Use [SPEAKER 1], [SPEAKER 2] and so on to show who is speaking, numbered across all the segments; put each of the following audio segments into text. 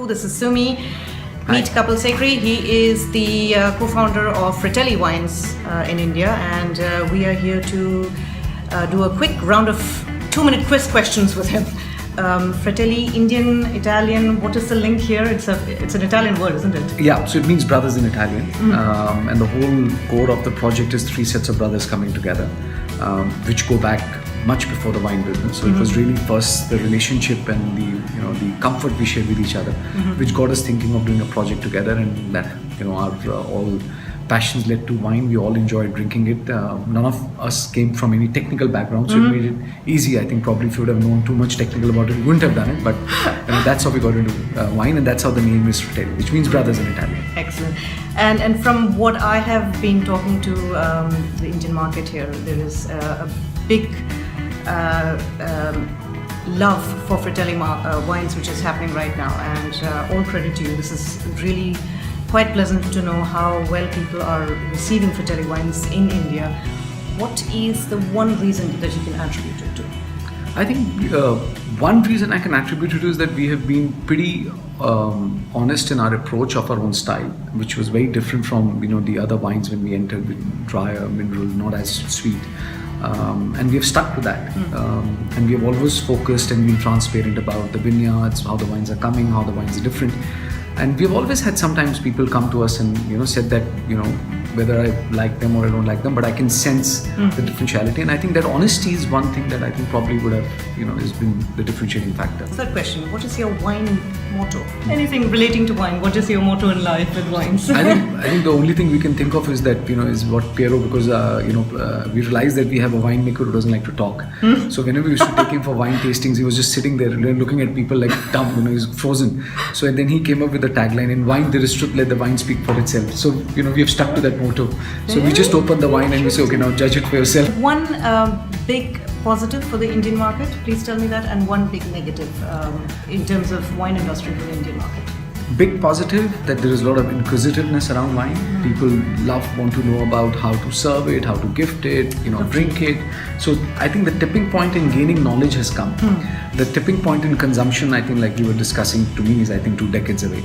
[SPEAKER 1] Hello, this is Sumi. Meet Kapil Sekri. He is the co-founder of FRATELLI Wines in India, and we are here to do a quick round of 2-minute quiz questions with him. Fratelli, Indian, Italian, what is the link here? It's an Italian word, isn't it?
[SPEAKER 2] Yeah, so it means brothers in Italian. And the whole core of the project is 3 sets of brothers coming together, which go back much before the wine business. So it was really first the relationship and the comfort we shared with each other, which got us thinking of doing a project together, and that our all passions led to wine. We all enjoyed drinking it. None of us came from any technical background, so it made it easy. I think probably if you would have known too much technical about it, we wouldn't have done it. But that's how we got into wine, and that's how the name is Fratelli, which means brothers in Italian.
[SPEAKER 1] Excellent. And from what I have been talking to the Indian market here, there is a big love for Fratelli wines, which is happening right now. And all credit to you. This is really quite pleasant to know how well people are receiving Fratelli wines in India. What is the one reason that you can attribute it to?
[SPEAKER 2] I think one reason I can attribute it to is that we have been pretty honest in our approach of our own style, which was very different from the other wines when we entered, with drier, mineral, not as sweet. And we have stuck to that. And we have always focused and been transparent about the vineyards, how the wines are coming, how the wines are different. And we've always had sometimes people come to us and said that whether I like them or I don't like them, but I can sense the differentiality. And I think that honesty is one thing that I think probably would have has been the differentiating factor.
[SPEAKER 1] Third question: what is your wine motto? Anything relating to wine? What is your motto in life with wines?
[SPEAKER 2] I think the only thing we can think of is that is what Piero, because we realized that we have a winemaker who doesn't like to talk. So whenever we used to take him for wine tastings, he was just sitting there looking at people like dumb. He's frozen. So then he came up with the tagline: "In wine there is truth, let the wine speak for itself." So we have stuck to that motto. So we just open the wine and we say, okay, now judge it for yourself.
[SPEAKER 1] One big positive for the Indian market, please tell me that, and one big negative in terms of wine industry for the Indian market.
[SPEAKER 2] Big positive, that there is a lot of inquisitiveness around wine. People want to know about how to serve it, how to gift it, drink it. So I think the tipping point in gaining knowledge has come. The tipping point in consumption, I think, like we were discussing, to me is 2 decades away.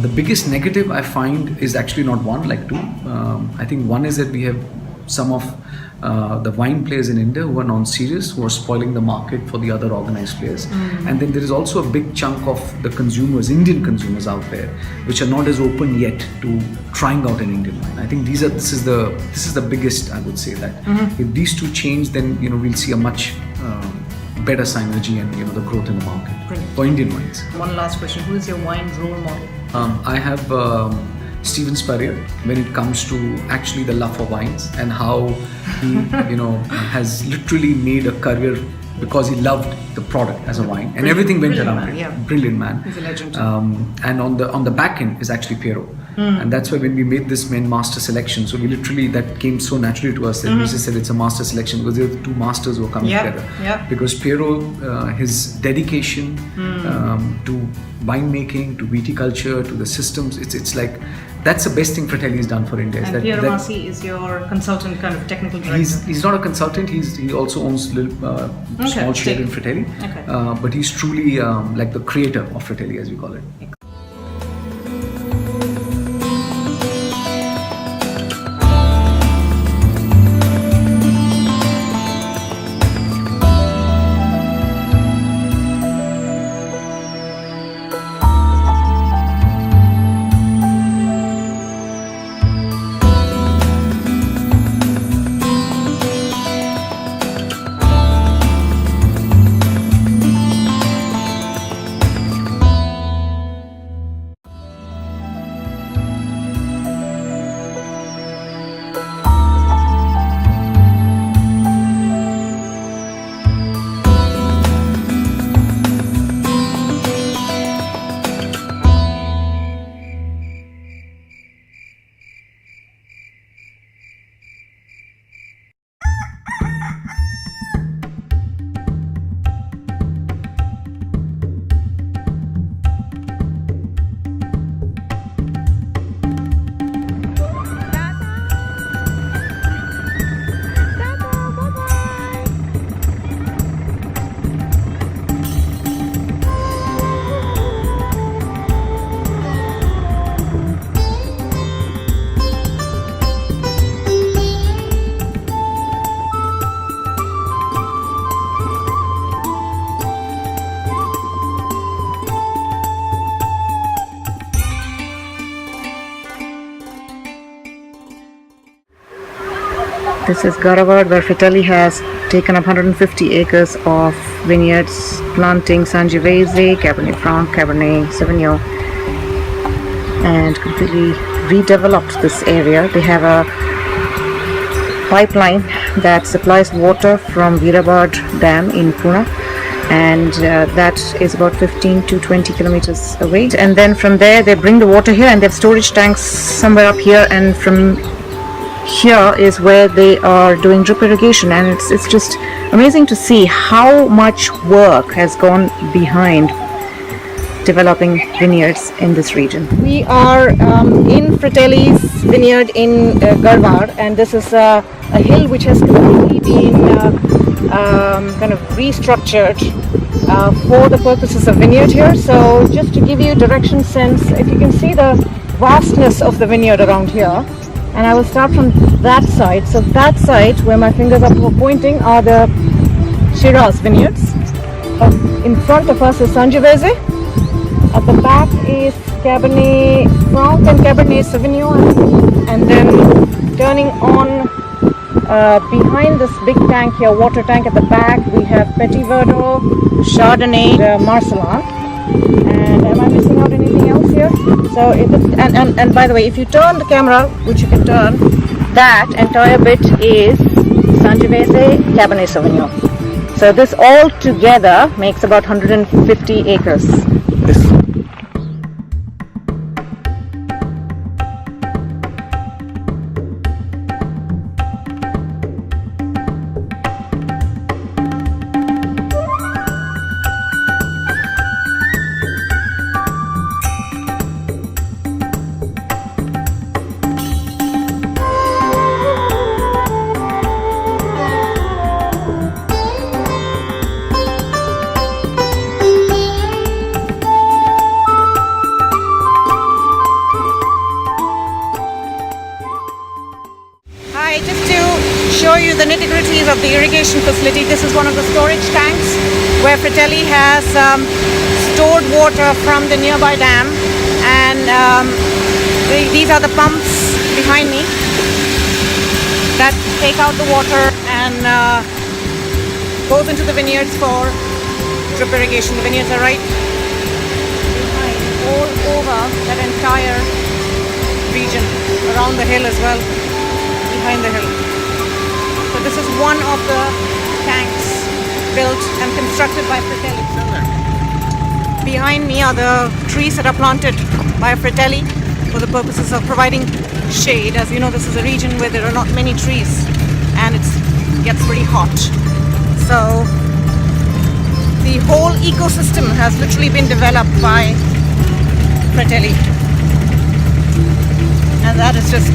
[SPEAKER 2] The biggest negative I find is actually not one, like 2. I think one is that we have some of the wine players in India who are non-serious, who are spoiling the market for the other organized players. And then there is also a big chunk of the consumers, Indian consumers out there, which are not as open yet to trying out an Indian wine. I think this is the biggest, I would say, that if these 2 change, then we'll see a much better synergy and the growth in the market.
[SPEAKER 1] Brilliant.
[SPEAKER 2] For Indian wines.
[SPEAKER 1] One last question: who is your wine role model?
[SPEAKER 2] I have Steven Spurrier, when it comes to actually the love for wines and how he has literally made a career because he loved the product as a wine, and everything went around it.
[SPEAKER 1] Yeah.
[SPEAKER 2] Brilliant man.
[SPEAKER 1] He's a legend.
[SPEAKER 2] And on the back end is actually Piero. And that's why when we made this men master selection, so we literally, that came so naturally to us that we just said it's a master selection because they're the 2 masters who are coming together.
[SPEAKER 1] Yeah.
[SPEAKER 2] Because Piero, his dedication to winemaking, to viticulture, to the systems, it's like that's the best thing Fratelli has done for India.
[SPEAKER 1] And Piero Masi is your consultant, kind of technical director.
[SPEAKER 2] He's not a consultant. He also owns a small share in Fratelli.
[SPEAKER 1] Okay.
[SPEAKER 2] But he's truly like the creator of Fratelli, as we call it.
[SPEAKER 1] This is Garavard, where Fratelli has taken up 150 acres of vineyards, planting Sangiovese, Cabernet Franc, Cabernet Sauvignon, and completely redeveloped this area. They have a pipeline that supplies water from Virabad Dam in Pune, and that is about 15 to 20 kilometers away. And then from there they bring the water here, and they have storage tanks somewhere up here, and from here is where they are doing drip irrigation. And it's just amazing to see how much work has gone behind developing vineyards in this region. We are in Fratelli's vineyard in Garwar, and this is a hill which has completely been kind of restructured for the purposes of vineyard here. So just to give you direction sense, if you can see the vastness of the vineyard around here, and I will start from that side. So that side where my fingers are pointing are the Shiraz vineyards. In front of us is Sangiovese. At the back is Cabernet Franc and Cabernet Sauvignon, and then turning on behind this big tank here, water tank at the back, we have Petit Verdot, Chardonnay, Marcelin. And am I missing out anything else here? So and by the way, if you turn the camera, which you can turn, that entire bit is Sangiovese Cabernet Sauvignon. So this all together makes about 150 acres. Just to show you the nitty-gritties of the irrigation facility, this is one of the storage tanks where Fratelli has stored water from the nearby dam, and these are the pumps behind me that take out the water and goes into the vineyards for drip irrigation. The vineyards are right behind, all over that entire region, around the hill as well. Behind the hill. So this is one of the tanks built and constructed by Fratelli. Behind me are the trees that are planted by Fratelli for the purposes of providing shade. As you know, this is a region where there are not many trees and it gets pretty hot. So the whole ecosystem has literally been developed by Fratelli, and that is just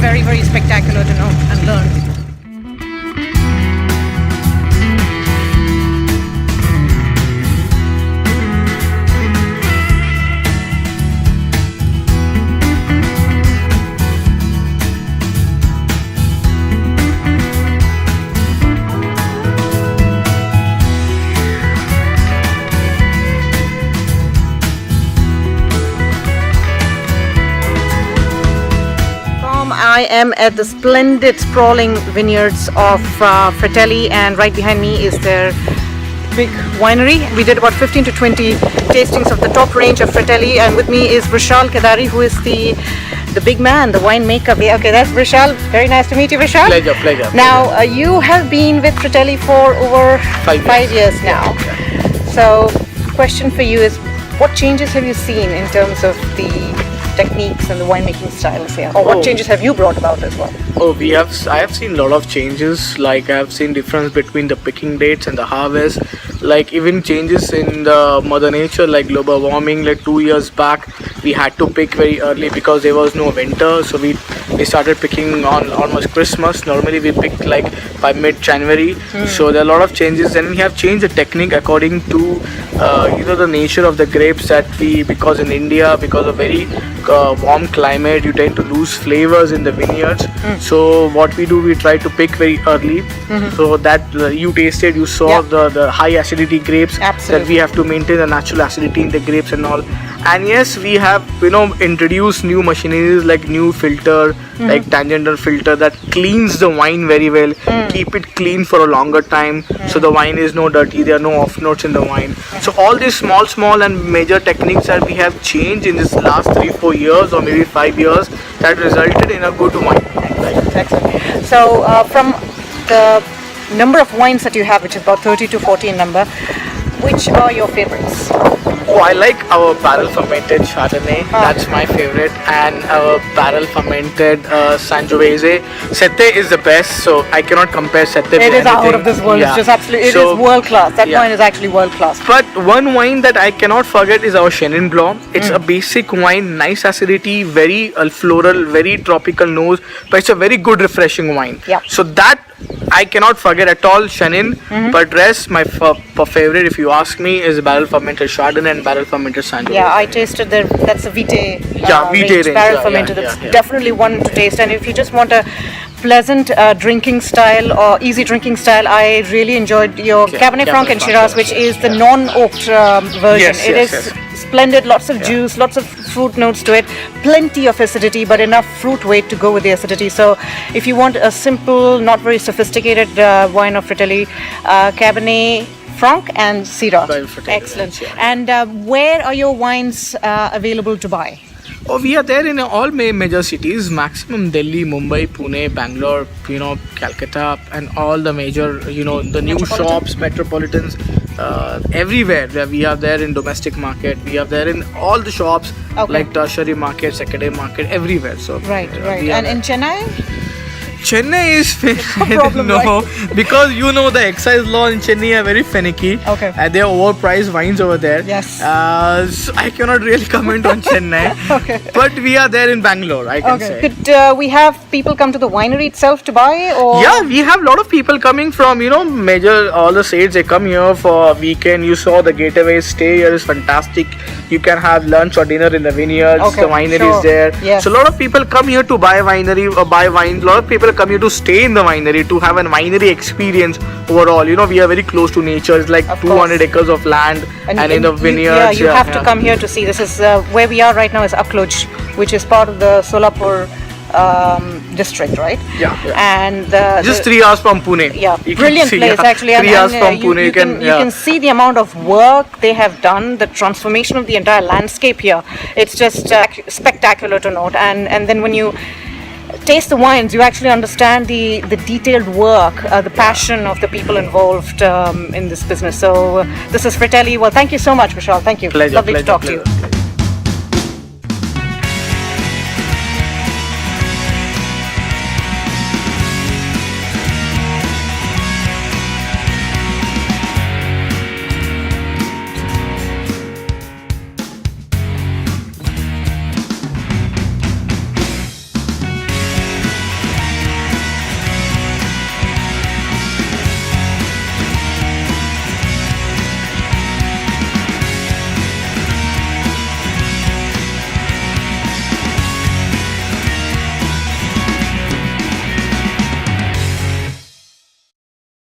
[SPEAKER 1] very, very spectacular to know and learn. I am at the splendid sprawling vineyards of Fratelli, and right behind me is their big winery. We did about 15 to 20 tastings of the top range of Fratelli, and with me is Vishal Kedari, who is the big man, the winemaker. Okay, that's Vishal. Very nice to meet you, Vishal.
[SPEAKER 3] Pleasure.
[SPEAKER 1] Now, you have been with Fratelli for over 5 years now. Yeah. So, question for you is, what changes have you seen in terms of the techniques and the winemaking styles here, or what changes have you brought about as well?
[SPEAKER 3] I have seen a lot of changes. Like I have seen difference between the picking dates and the harvest, like even changes in the mother nature, like global warming. Like 2 years back we had to pick very early because there was no winter, so we started picking on almost Christmas. Normally we pick like by mid-January. So there are a lot of changes, and we have changed the technique according to the nature of the grapes that because in India, because of very warm climate, you tend to lose flavors in the vineyards. So what we do, we try to pick very early, so that you tasted, you saw the high acidity grapes.
[SPEAKER 1] Absolutely.
[SPEAKER 3] That we have to maintain the natural acidity in the grapes and all. And yes, we have introduced new machineries like new filter, like tangential filter that cleans the wine very well, keep it clean for a longer time, so the wine is no dirty, there are no off notes in the wine. So all these small and major techniques that we have changed in this last 3-4 years or maybe 5 years that resulted in a good wine.
[SPEAKER 1] Excellent. So from the number of wines that you have, which is about 30 to 40 in number, which are your favorites?
[SPEAKER 3] Oh, I like our barrel fermented Chardonnay. That's my favorite, and our barrel fermented Sangiovese. Sette is the best, so I cannot compare Sette with anything.
[SPEAKER 1] It is out of this world.
[SPEAKER 3] Yeah.
[SPEAKER 1] It's just absolutely. It is world class. That wine is actually world class.
[SPEAKER 3] But one wine that I cannot forget is our Chenin Blanc. It's a basic wine, nice acidity, very floral, very tropical nose, but it's a very good, refreshing wine.
[SPEAKER 1] Yeah.
[SPEAKER 3] So that I cannot forget at all, Chenin. But rest, my favorite, if you ask me, is barrel fermented Chardonnay and barrel fermented Sangiovese.
[SPEAKER 1] Yeah, I tasted that's a Vite.
[SPEAKER 3] Vite range.
[SPEAKER 1] Barrel fermented. It's definitely one to taste. And if you just want a pleasant drinking style or easy drinking style, I really enjoyed your Cabernet Franc and Shiraz, which is the non-oaked version. It is splendid, lots of juice, lots of fruit notes to it, plenty of acidity, but enough fruit weight to go with the acidity. So if you want a simple, not very sophisticated wine of Fratelli, Cabernet Franc and Shiraz. Excellent. And where are your wines available to buy?
[SPEAKER 3] Oh, we are there in all major cities, maximum Delhi, Mumbai, Pune, Bangalore, Calcutta, and all the major, the new shops, metropolitans, everywhere. We are there in domestic market, we are there in all the shops, like tertiary market, secondary market, everywhere. So
[SPEAKER 1] right. And in Chennai?
[SPEAKER 3] Chennai is
[SPEAKER 1] problem,
[SPEAKER 3] because the excise law in Chennai are very finicky.
[SPEAKER 1] Okay.
[SPEAKER 3] And they are overpriced wines over there.
[SPEAKER 1] Yes.
[SPEAKER 3] So I cannot really comment on Chennai.
[SPEAKER 1] Okay.
[SPEAKER 3] But we are there in Bangalore, I can say.
[SPEAKER 1] Could we have people come to the winery itself to buy? Or?
[SPEAKER 3] Yeah, we have a lot of people coming from major all the states. They come here for a weekend. You saw the gateway stay here is fantastic. You can have lunch or dinner in the vineyards.
[SPEAKER 1] Okay,
[SPEAKER 3] the winery is there.
[SPEAKER 1] Yes.
[SPEAKER 3] So a lot of people come here to buy winery or buy wine. A lot of people come here to stay in the winery, to have a winery experience overall. We are very close to nature. It's like 200 acres of land and in the vineyards.
[SPEAKER 1] You have to come here to see. This is where we are right now is Akloj, which is part of the Solapur district, right?
[SPEAKER 3] Yeah.
[SPEAKER 1] And
[SPEAKER 3] just 3 hours from Pune.
[SPEAKER 1] Yeah, brilliant place actually.
[SPEAKER 3] 3 hours from Pune.
[SPEAKER 1] You can see the amount of work they have done, the transformation of the entire landscape here. It's just spectacular to note. And then when you taste the wines, you actually understand the detailed work, the passion of the people involved in this business. So this is Fratelli. Well, thank you so much, Vishal. Thank you.
[SPEAKER 3] Pleasure,
[SPEAKER 1] Lovely to talk to you.